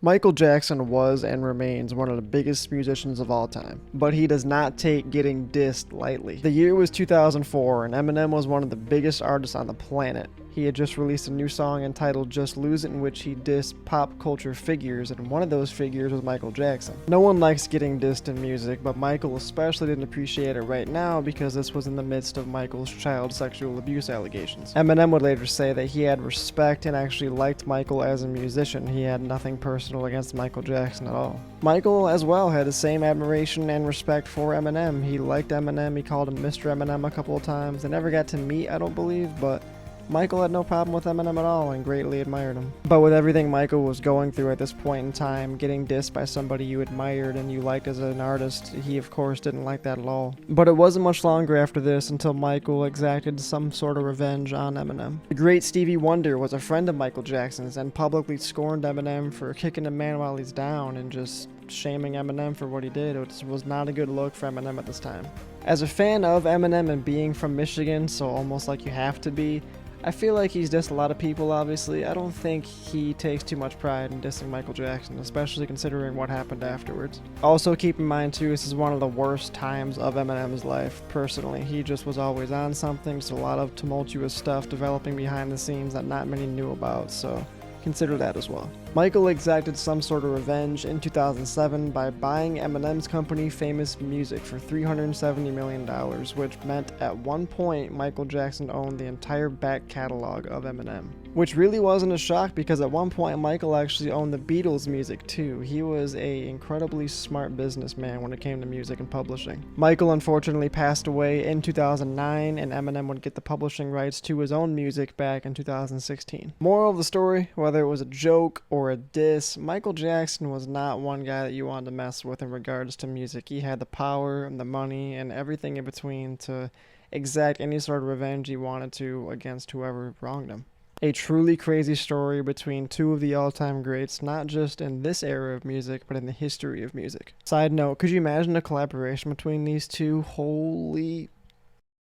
Michael Jackson was and remains one of the biggest musicians of all time, but he does not take getting dissed lightly. The year was 2004, and Eminem was one of the biggest artists on the planet. He had just released a new song entitled Just Lose It, in which he dissed pop culture figures, and one of those figures was Michael Jackson. No one likes getting dissed in music, but Michael especially didn't appreciate it right now because this was in the midst of Michael's child sexual abuse allegations. Eminem would later say that he had respect and actually liked Michael as a musician. He had nothing personal against Michael Jackson at all. Michael as well had the same admiration and respect for Eminem. He liked Eminem, he called him Mr. Eminem a couple of times. They never got to meet, I don't believe, but Michael had no problem with Eminem at all and greatly admired him. But with everything Michael was going through at this point in time, getting dissed by somebody you admired and you liked as an artist, he of course didn't like that at all. But it wasn't much longer after this until Michael exacted some sort of revenge on Eminem. The great Stevie Wonder was a friend of Michael Jackson's and publicly scorned Eminem for kicking a man while he's down and just shaming Eminem for what he did. It was not a good look for Eminem at this time. As a fan of Eminem and being from Michigan, so almost like you have to be, I feel like he's dissed a lot of people, obviously. I don't think he takes too much pride in dissing Michael Jackson, especially considering what happened afterwards. Also keep in mind too, this is one of the worst times of Eminem's life, personally. He just was always on something, just a lot of tumultuous stuff developing behind the scenes that not many knew about, so consider that as well. Michael exacted some sort of revenge in 2007 by buying Eminem's company Famous Music for $370 million, which meant at one point Michael Jackson owned the entire back catalog of Eminem. Which really wasn't a shock because at one point Michael actually owned the Beatles' music too. He was a incredibly smart businessman when it came to music and publishing. Michael unfortunately passed away in 2009 and Eminem would get the publishing rights to his own music back in 2016. Moral of the story, whether it was a joke or a diss, Michael Jackson was not one guy that you wanted to mess with in regards to music. He had the power and the money and everything in between to exact any sort of revenge he wanted to against whoever wronged him. A truly crazy story between two of the all-time greats, not just in this era of music, but in the history of music. Side note, could you imagine a collaboration between these two? Holy